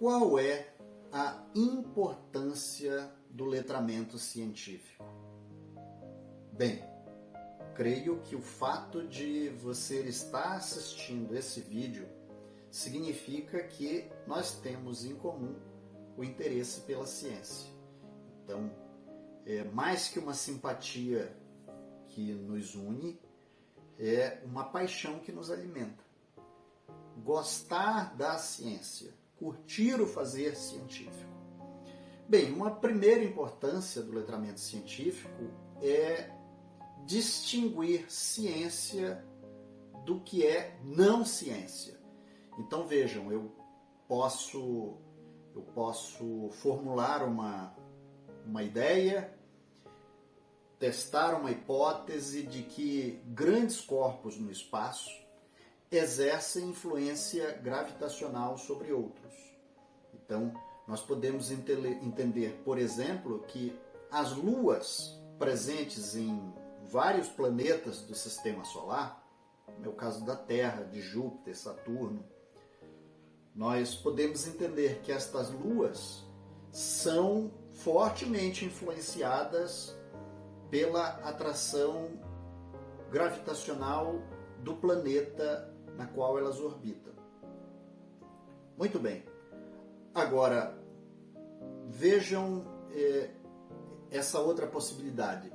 qual é a importância do letramento científico? Bem, creio que o fato de você estar assistindo esse vídeo significa que nós temos em comum o interesse pela ciência. Então, é mais que uma simpatia que nos une, é uma paixão que nos alimenta. Gostar da ciência, curtir o fazer científico. Bem, uma primeira importância do letramento científico é distinguir ciência do que é não ciência. Então vejam, eu posso formular uma ideia, testar uma hipótese de que grandes corpos no espaço exercem influência gravitacional sobre outros. Então, nós podemos entender, por exemplo, que as luas presentes em vários planetas do Sistema Solar, no meu caso da Terra, de Júpiter, Saturno, nós podemos entender que estas luas são fortemente influenciadas pela atração gravitacional do planeta na qual elas orbitam. Muito bem. Agora, vejam essa outra possibilidade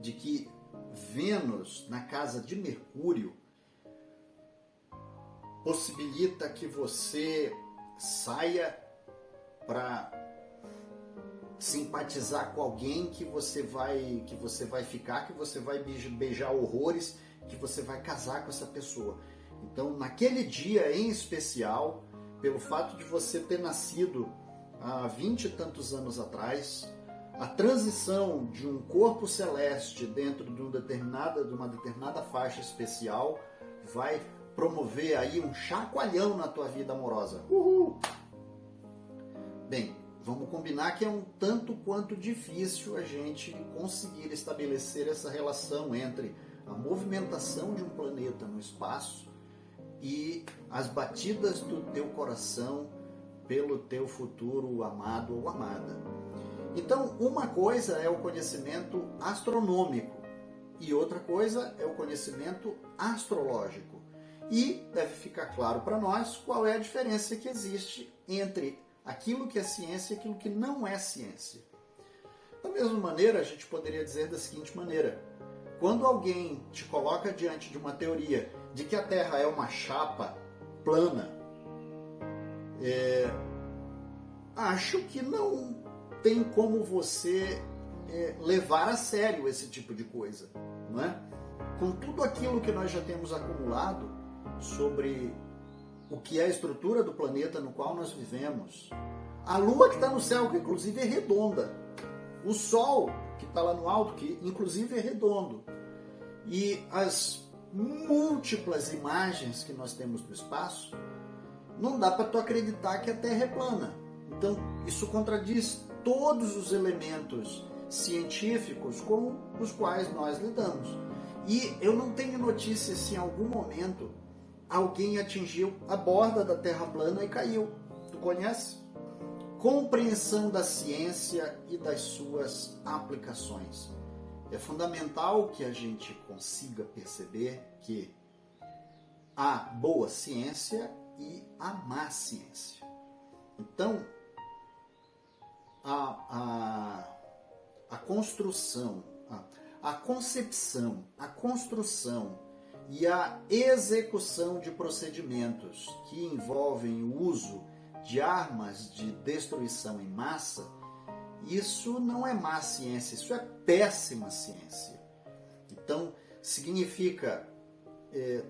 de que Vênus, na casa de Mercúrio, possibilita que você saia para simpatizar com alguém que você vai ficar, que você vai beijar horrores, que você vai casar com essa pessoa. Então, naquele dia em especial, pelo fato de você ter nascido há 20 e tantos anos atrás, a transição de um corpo celeste dentro de uma determinada faixa especial vai promover aí um chacoalhão na tua vida amorosa. Uhul! Bem, vamos combinar que é um tanto quanto difícil a gente conseguir estabelecer essa relação entre a movimentação de um planeta no espaço e as batidas do teu coração pelo teu futuro amado ou amada. Então, uma coisa é o conhecimento astronômico e outra coisa é o conhecimento astrológico. E deve ficar claro para nós qual é a diferença que existe entre aquilo que é ciência e aquilo que não é ciência. Da mesma maneira, a gente poderia dizer da seguinte maneira: quando alguém te coloca diante de uma teoria de que a Terra é uma chapa plana, acho que não tem como você levar a sério esse tipo de coisa, não é? Com tudo aquilo que nós já temos acumulado sobre o que é a estrutura do planeta no qual nós vivemos, a Lua que está no céu, que inclusive é redonda, o Sol que está lá no alto, que inclusive é redondo, e as múltiplas imagens que nós temos do espaço, não dá para tu acreditar que a Terra é plana. Então, isso contradiz todos os elementos científicos com os quais nós lidamos. E eu não tenho notícia se em algum momento alguém atingiu a borda da Terra plana e caiu. Tu conhece? Compreensão da ciência e das suas aplicações. É fundamental que a gente consiga perceber que há boa ciência e há má ciência. Então, a construção, a concepção, a construção e a execução de procedimentos que envolvem o uso de armas de destruição em massa, isso não é má ciência, isso é péssima ciência. Então, significa,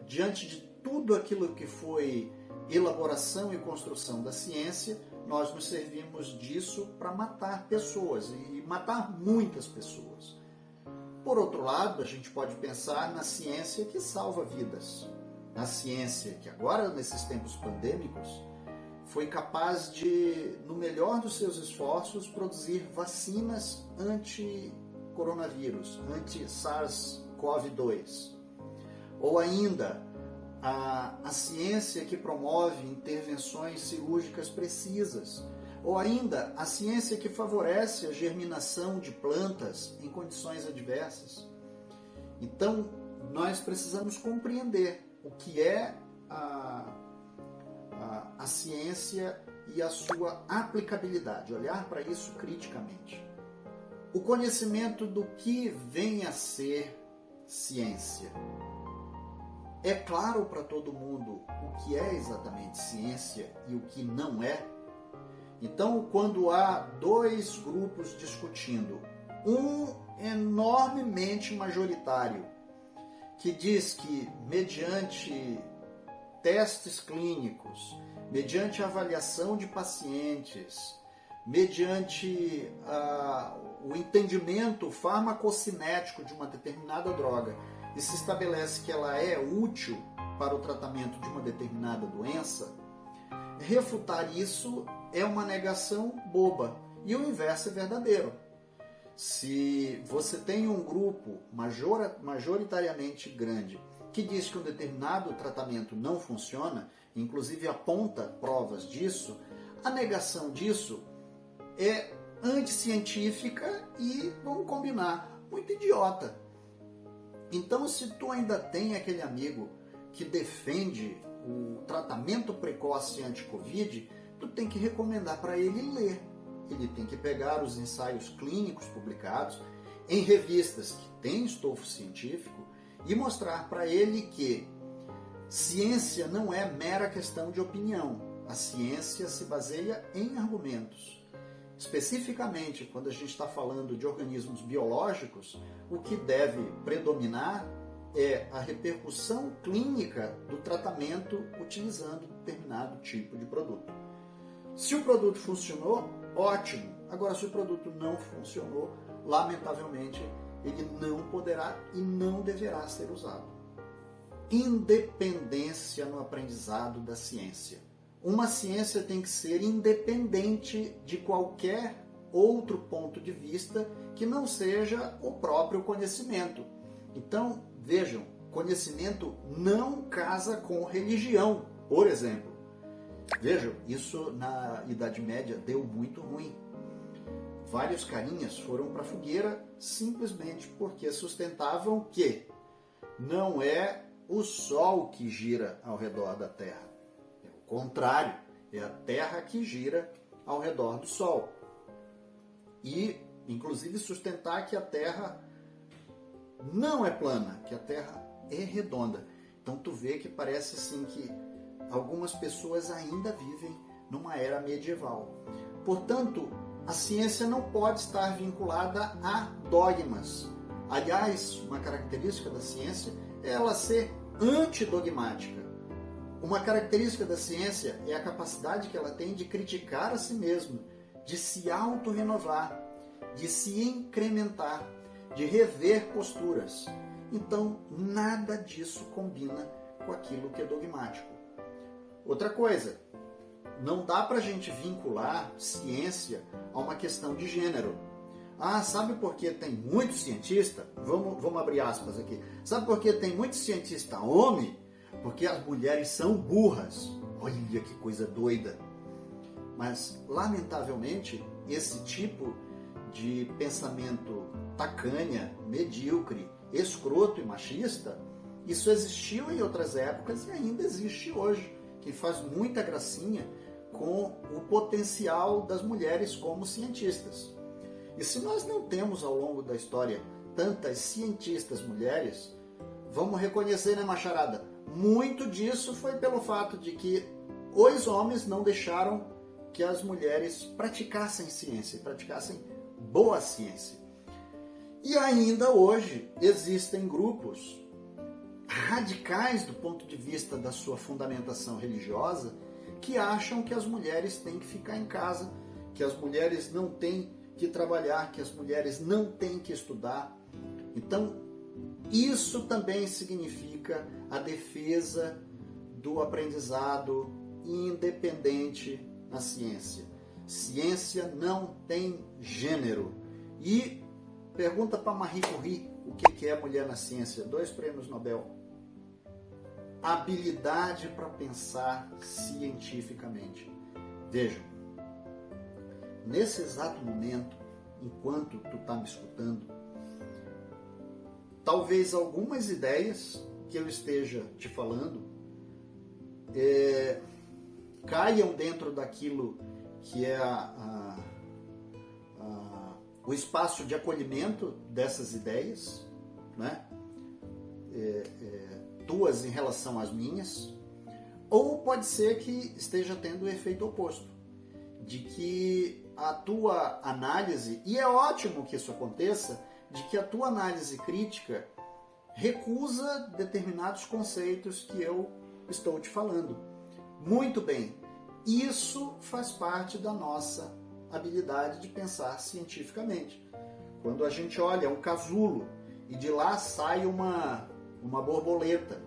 diante de tudo aquilo que foi elaboração e construção da ciência, nós nos servimos disso para matar pessoas, e matar muitas pessoas. Por outro lado, a gente pode pensar na ciência que salva vidas. Na ciência que agora, nesses tempos pandêmicos, foi capaz de, no melhor dos seus esforços, produzir vacinas anti-coronavírus, anti-SARS-CoV-2. Ou ainda, a ciência que promove intervenções cirúrgicas precisas, ou ainda a ciência que favorece a germinação de plantas em condições adversas. Então, nós precisamos compreender o que é a ciência e a sua aplicabilidade, olhar para isso criticamente. O conhecimento do que vem a ser ciência. É claro para todo mundo o que é exatamente ciência e o que não é? Então, quando há dois grupos discutindo, um enormemente majoritário, que diz que mediante testes clínicos, mediante avaliação de pacientes, mediante o entendimento farmacocinético de uma determinada droga, e se estabelece que ela é útil para o tratamento de uma determinada doença, refutar isso é uma negação boba. E o inverso é verdadeiro. Se você tem um grupo majoritariamente grande que diz que um determinado tratamento não funciona, inclusive aponta provas disso, a negação disso é anticientífica e, vamos combinar, muito idiota. Então, se tu ainda tem aquele amigo que defende o tratamento precoce anti-Covid, tu tem que recomendar para ele ler. Ele tem que pegar os ensaios clínicos publicados em revistas que têm estofo científico e mostrar para ele que ciência não é mera questão de opinião. A ciência se baseia em argumentos. Especificamente, quando a gente está falando de organismos biológicos, o que deve predominar é a repercussão clínica do tratamento utilizando determinado tipo de produto. Se o produto funcionou, ótimo. Agora, se o produto não funcionou, lamentavelmente, ele não poderá e não deverá ser usado. Independência no aprendizado da ciência. Uma ciência tem que ser independente de qualquer outro ponto de vista que não seja o próprio conhecimento. Então, vejam, conhecimento não casa com religião, por exemplo. Vejam, isso na Idade Média deu muito ruim. Vários carinhas foram para a fogueira simplesmente porque sustentavam que não é o Sol que gira ao redor da Terra. É o contrário, é a Terra que gira ao redor do Sol. E, inclusive, sustentar que a Terra não é plana, que a Terra é redonda. Então tu vê que parece assim que algumas pessoas ainda vivem numa era medieval. Portanto, a ciência não pode estar vinculada a dogmas. Aliás, uma característica da ciência é ela ser antidogmática. Uma característica da ciência é a capacidade que ela tem de criticar a si mesma, de se auto-renovar, de se incrementar, de rever posturas. Então, nada disso combina com aquilo que é dogmático. Outra coisa, não dá para a gente vincular ciência a uma questão de gênero. Ah, sabe por que tem muito cientista? Vamos abrir aspas aqui. Sabe por que tem muito cientista homem? Porque as mulheres são burras. Olha que coisa doida. Mas, lamentavelmente, esse tipo de pensamento tacanha, medíocre, escroto e machista, isso existiu em outras épocas e ainda existe hoje, que faz muita gracinha com o potencial das mulheres como cientistas. E se nós não temos ao longo da história tantas cientistas mulheres, vamos reconhecer, né, macharada? Muito disso foi pelo fato de que os homens não deixaram que as mulheres praticassem ciência, praticassem boa ciência. E ainda hoje existem grupos radicais do ponto de vista da sua fundamentação religiosa que acham que as mulheres têm que ficar em casa, que as mulheres não têm que trabalhar, que as mulheres não têm que estudar. Então, isso também significa a defesa do aprendizado independente na ciência. Ciência não tem gênero. E pergunta para Marie Curie o que é mulher na ciência. 2 prêmios Nobel. habilidade para pensar cientificamente. Vejam, nesse exato momento, enquanto tu está me escutando, talvez algumas ideias que eu esteja te falando caiam dentro daquilo que é o espaço de acolhimento dessas ideias, né? Tuas em relação às minhas, ou pode ser que esteja tendo o efeito oposto, de que a tua análise, e é ótimo que isso aconteça, de que a tua análise crítica recusa determinados conceitos que eu estou te falando. Muito bem, isso faz parte da nossa habilidade de pensar cientificamente. Quando a gente olha um casulo e de lá sai uma borboleta,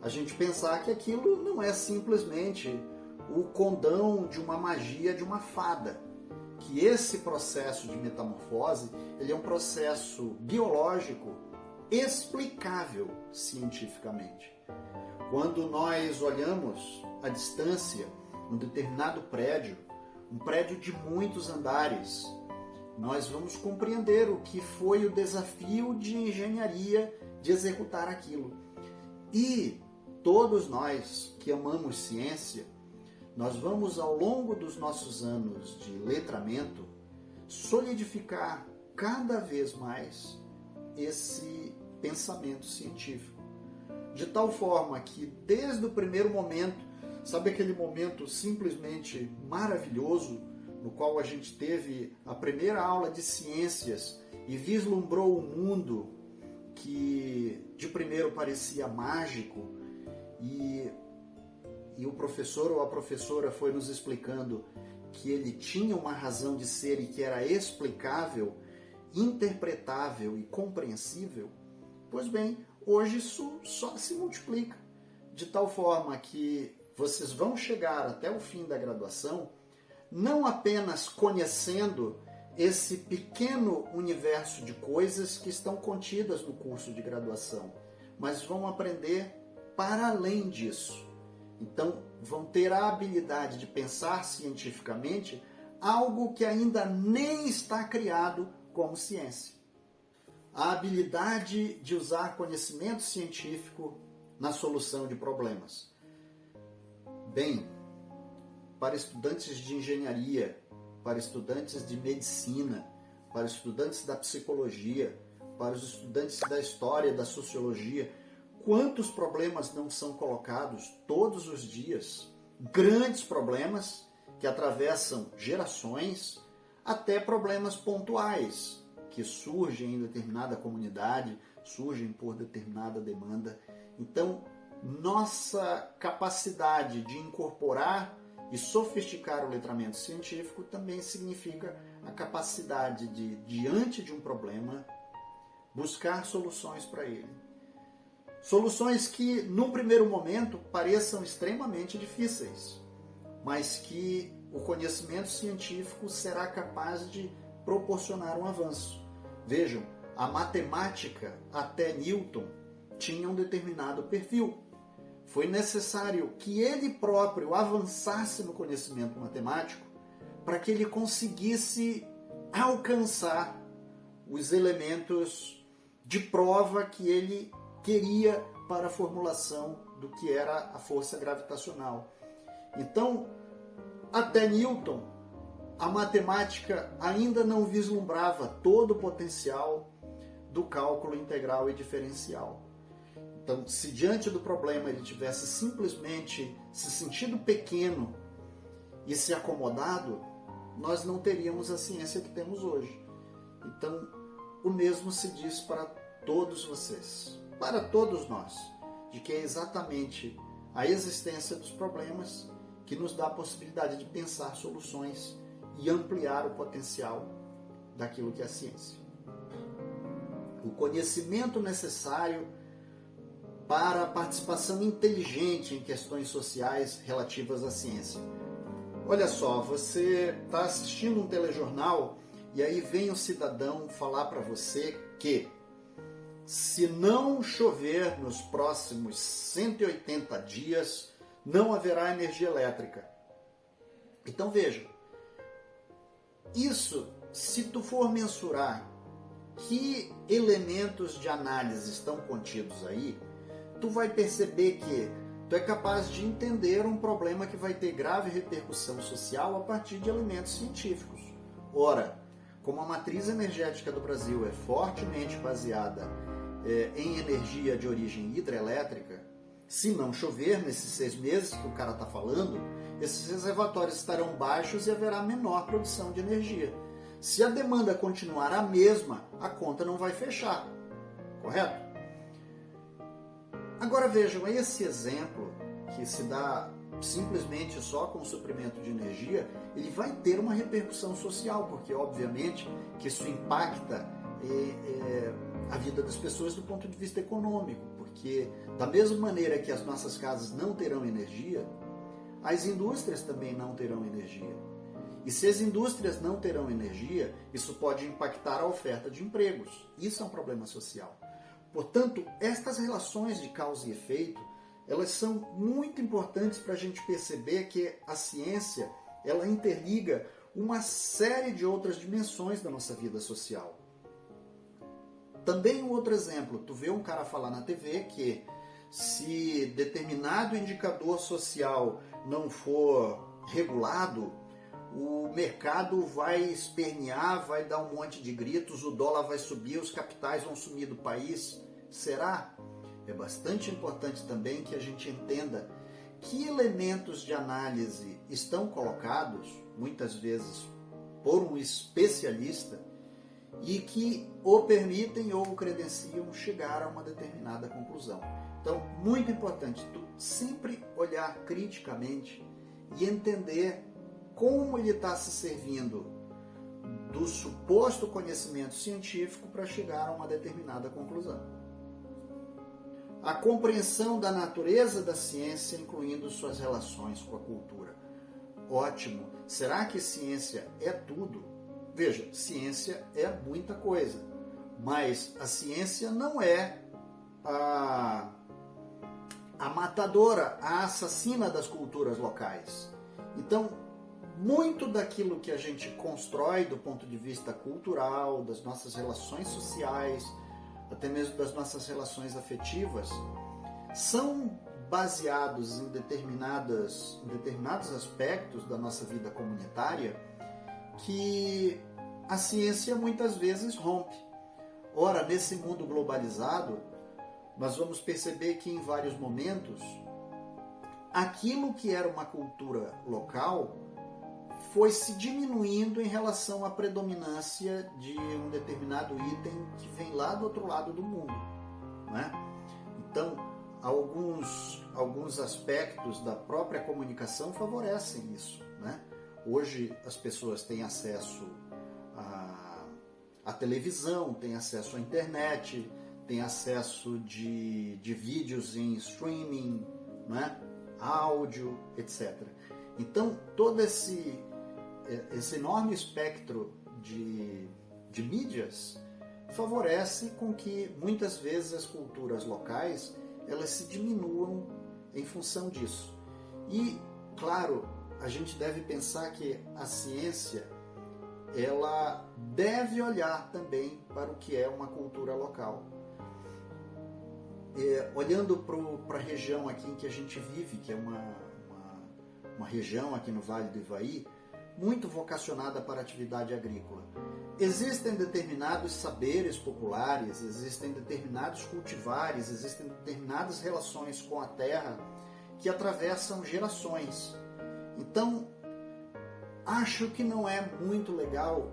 a gente pensar que aquilo não é simplesmente o condão de uma magia de uma fada, que esse processo de metamorfose ele é um processo biológico explicável cientificamente. Quando nós olhamos à distância um determinado prédio, um prédio de muitos andares, nós vamos compreender o que foi o desafio de engenharia de executar aquilo. E todos nós que amamos ciência, nós vamos ao longo dos nossos anos de letramento solidificar cada vez mais esse pensamento científico. De tal forma que desde o primeiro momento, sabe aquele momento simplesmente maravilhoso no qual a gente teve a primeira aula de ciências e vislumbrou um mundo que de primeiro parecia mágico e o professor ou a professora foi nos explicando que ele tinha uma razão de ser e que era explicável, interpretável e compreensível? Pois bem, hoje isso só se multiplica, de tal forma que vocês vão chegar até o fim da graduação não apenas conhecendo esse pequeno universo de coisas que estão contidas no curso de graduação, mas vão aprender para além disso. Então, vão ter a habilidade de pensar cientificamente algo que ainda nem está criado como ciência. A habilidade de usar conhecimento científico na solução de problemas. Bem, para estudantes de engenharia, para estudantes de medicina, para estudantes da psicologia, para os estudantes da história, da sociologia, quantos problemas não são colocados todos os dias? Grandes problemas que atravessam gerações, até problemas pontuais que surgem em determinada comunidade, surgem por determinada demanda. Então, nossa capacidade de incorporar e sofisticar o letramento científico também significa a capacidade de, diante de um problema, buscar soluções para ele. Soluções que, num primeiro momento, pareçam extremamente difíceis, mas que o conhecimento científico será capaz de proporcionar um avanço. Vejam, a matemática até Newton tinha um determinado perfil. Foi necessário que ele próprio avançasse no conhecimento matemático para que ele conseguisse alcançar os elementos de prova que ele queria para a formulação do que era a força gravitacional. Então, até Newton, a matemática ainda não vislumbrava todo o potencial do cálculo integral e diferencial. Então, se diante do problema ele tivesse simplesmente se sentido pequeno e se acomodado, nós não teríamos a ciência que temos hoje. Então, o mesmo se diz para todos vocês, para todos nós, de que é exatamente a existência dos problemas que nos dá a possibilidade de pensar soluções e ampliar o potencial daquilo que é a ciência. O conhecimento necessário para a participação inteligente em questões sociais relativas à ciência. Olha só, você está assistindo um telejornal e aí vem um cidadão falar para você que se não chover nos próximos 180 dias, não haverá energia elétrica. Então veja, isso, se tu for mensurar que elementos de análise estão contidos aí, tu vai perceber que tu é capaz de entender um problema que vai ter grave repercussão social a partir de elementos científicos. Ora, como a matriz energética do Brasil é fortemente baseada em energia de origem hidrelétrica, se não chover nesses 6 meses que o cara está falando, esses reservatórios estarão baixos e haverá menor produção de energia. Se a demanda continuar a mesma, a conta não vai fechar, correto? Agora vejam, esse exemplo que se dá simplesmente só com o suprimento de energia, ele vai ter uma repercussão social, porque obviamente que isso impacta a vida das pessoas do ponto de vista econômico, porque da mesma maneira que as nossas casas não terão energia, as indústrias também não terão energia. E se as indústrias não terão energia, isso pode impactar a oferta de empregos. Isso é um problema social. Portanto, estas relações de causa e efeito, elas são muito importantes para a gente perceber que a ciência, ela interliga uma série de outras dimensões da nossa vida social. Também um outro exemplo, tu vê um cara falar na TV que se determinado indicador social não for regulado, o mercado vai espernear, vai dar um monte de gritos, o dólar vai subir, os capitais vão sumir do país. Será? É bastante importante também que a gente entenda que elementos de análise estão colocados, muitas vezes por um especialista, e que o permitem ou o credenciam chegar a uma determinada conclusão. Então, muito importante tu sempre olhar criticamente e entender como ele está se servindo do suposto conhecimento científico para chegar a uma determinada conclusão. A compreensão da natureza da ciência, incluindo suas relações com a cultura. Ótimo! Será que ciência é tudo? Veja, ciência é muita coisa, mas a ciência não é a matadora, a assassina das culturas locais. Então, muito daquilo que a gente constrói do ponto de vista cultural, das nossas relações sociais, até mesmo das nossas relações afetivas, são baseados em determinados aspectos da nossa vida comunitária que a ciência muitas vezes rompe. Ora, nesse mundo globalizado, nós vamos perceber que em vários momentos, aquilo que era uma cultura local foi se diminuindo em relação à predominância de um determinado item que vem lá do outro lado do mundo, né? Então, alguns aspectos da própria comunicação favorecem isso, né? Hoje as pessoas têm acesso à televisão, têm acesso à internet, têm acesso de vídeos em streaming, né? Áudio, etc. Então, todo esse enorme espectro de mídias favorece com que muitas vezes as culturas locais elas se diminuam em função disso. E, claro, a gente deve pensar que a ciência ela deve olhar também para o que é uma cultura local. Olhando para a região aqui em que a gente vive, que é uma região aqui no Vale do Ivaí, muito vocacionada para a atividade agrícola. Existem determinados saberes populares, existem determinados cultivares, existem determinadas relações com a terra que atravessam gerações. Então, acho que não é muito legal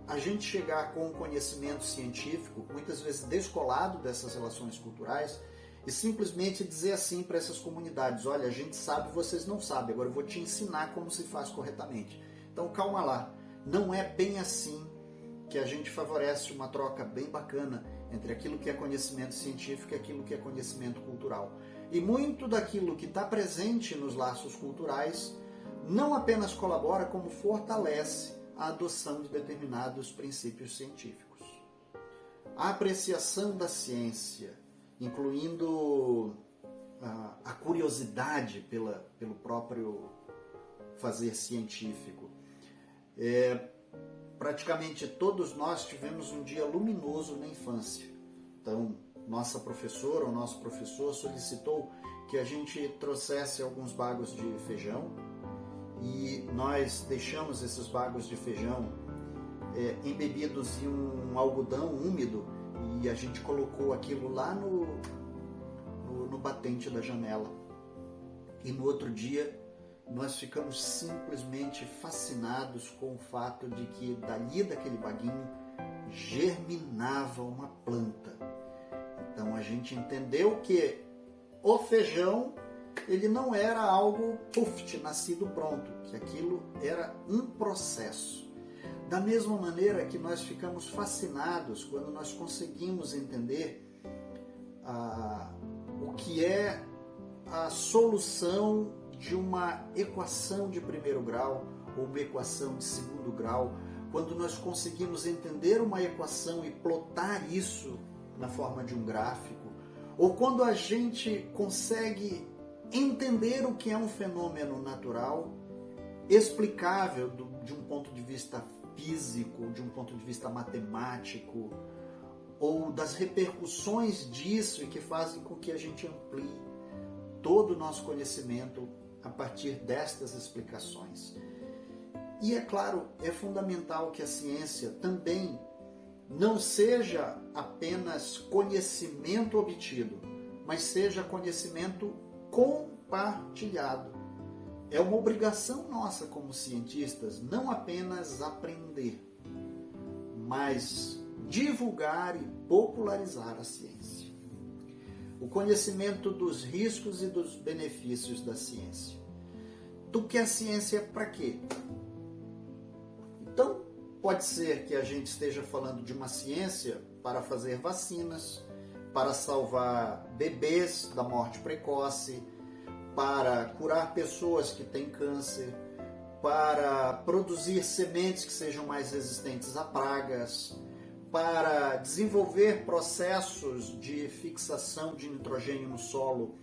a gente chegar com um conhecimento científico, muitas vezes descolado dessas relações culturais, e simplesmente dizer assim para essas comunidades: olha, a gente sabe, vocês não sabem, agora eu vou te ensinar como se faz corretamente. Então calma lá, não é bem assim que a gente favorece uma troca bem bacana entre aquilo que é conhecimento científico e aquilo que é conhecimento cultural. E muito daquilo que está presente nos laços culturais não apenas colabora, como fortalece a adoção de determinados princípios científicos. a apreciação da ciência, incluindo a curiosidade pelo próprio fazer científico. Praticamente todos nós tivemos um dia luminoso na infância. Então, nossa professora ou nosso professor solicitou que a gente trouxesse alguns bagos de feijão e nós deixamos esses bagos de feijão embebidos em um algodão úmido e a gente colocou aquilo lá no batente da janela. E no outro dia nós ficamos simplesmente fascinados com o fato de que dali daquele baguinho germinava uma planta. Então a gente entendeu que o feijão ele não era algo nascido pronto, que aquilo era um processo. Da mesma maneira que nós ficamos fascinados quando nós conseguimos entender o que é a solução de uma equação de primeiro grau ou uma equação de segundo grau, quando nós conseguimos entender uma equação e plotar isso na forma de um gráfico, ou quando a gente consegue entender o que é um fenômeno natural, explicável de um ponto de vista físico, de um ponto de vista matemático, ou das repercussões disso e que fazem com que a gente amplie todo o nosso conhecimento a partir destas explicações. E é claro, é fundamental que a ciência também não seja apenas conhecimento obtido, mas seja conhecimento compartilhado. É uma obrigação nossa como cientistas não apenas aprender, mas divulgar e popularizar a ciência. O conhecimento dos riscos e dos benefícios da ciência. Tu quer ciência para quê? Então, pode ser que a gente esteja falando de uma ciência para fazer vacinas, para salvar bebês da morte precoce, para curar pessoas que têm câncer, para produzir sementes que sejam mais resistentes a pragas, para desenvolver processos de fixação de nitrogênio no solo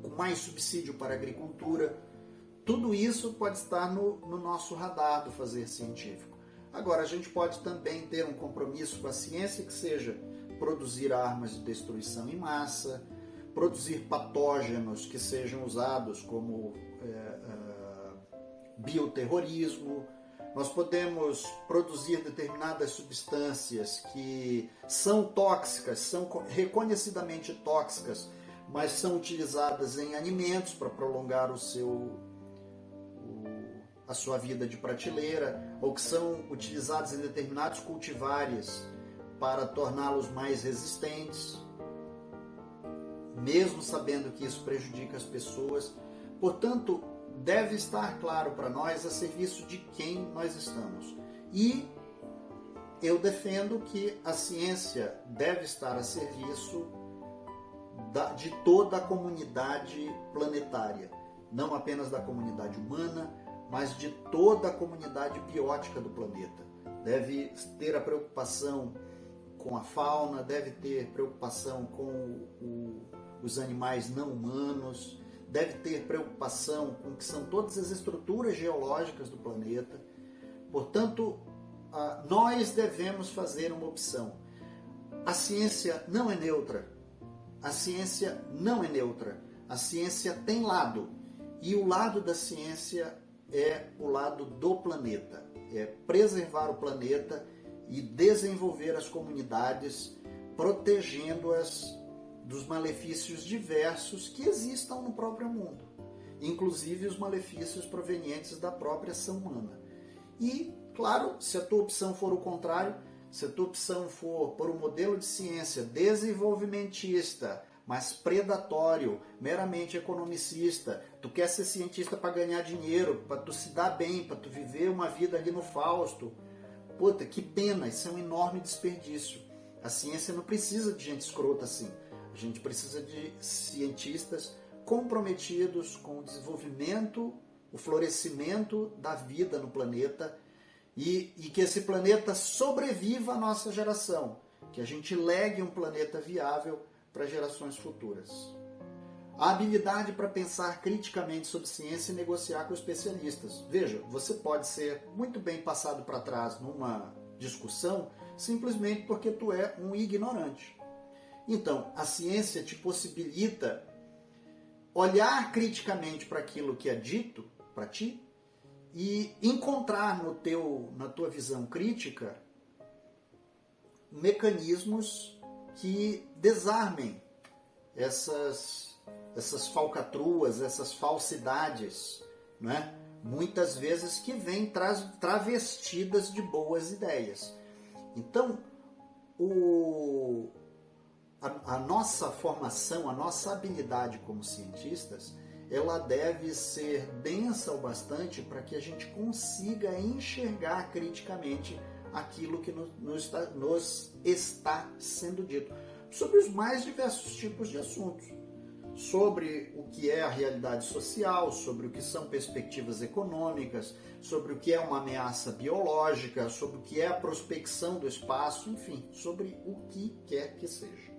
com mais subsídio para a agricultura. Tudo isso pode estar no nosso radar do fazer científico. Agora, a gente pode também ter um compromisso com a ciência que seja produzir armas de destruição em massa, produzir patógenos que sejam usados como bioterrorismo. Nós podemos produzir determinadas substâncias que são tóxicas, são reconhecidamente tóxicas, mas são utilizadas em alimentos para prolongar a sua vida de prateleira, ou que são utilizados em determinados cultivares para torná-los mais resistentes, mesmo sabendo que isso prejudica as pessoas. Portanto, deve estar claro para nós a serviço de quem nós estamos. E eu defendo que a ciência deve estar a serviço de toda a comunidade planetária, não apenas da comunidade humana, mas de toda a comunidade biótica do planeta. Deve ter a preocupação com a fauna, deve ter preocupação com os animais não humanos, deve ter preocupação com o que são todas as estruturas geológicas do planeta. Portanto, nós devemos fazer uma opção. A ciência não é neutra. A ciência não é neutra. A ciência tem lado. E o lado da ciência é o lado do planeta. É preservar o planeta e desenvolver as comunidades, protegendo-as dos malefícios diversos que existam no próprio mundo, inclusive os malefícios provenientes da própria ação humana. E, claro, se a tua opção for o contrário, se a tua opção for por um modelo de ciência desenvolvimentista, mas predatório, meramente economicista, tu quer ser cientista para ganhar dinheiro, para tu se dar bem, para tu viver uma vida ali no Fausto, puta, que pena, isso é um enorme desperdício. A ciência não precisa de gente escrota assim. A gente precisa de cientistas comprometidos com o desenvolvimento, o florescimento da vida no planeta e que esse planeta sobreviva à nossa geração. que a gente legue um planeta viável para gerações futuras. A habilidade para pensar criticamente sobre ciência e negociar com especialistas. Veja, você pode ser muito bem passado para trás numa discussão simplesmente porque tu é um ignorante. Então, a ciência te possibilita olhar criticamente para aquilo que é dito para ti e encontrar na tua visão crítica mecanismos que desarmem essas falcatruas, essas falsidades, né? Muitas vezes que vêm travestidas de ideias. Então, a nossa formação, a nossa habilidade como cientistas, ela deve ser densa o bastante para que a gente consiga enxergar criticamente aquilo que nos está sendo dito, sobre os mais diversos tipos de assuntos, sobre o que é a realidade social, sobre o que são perspectivas econômicas, sobre o que é uma ameaça biológica, sobre o que é a prospecção do espaço, enfim, sobre o que quer que seja.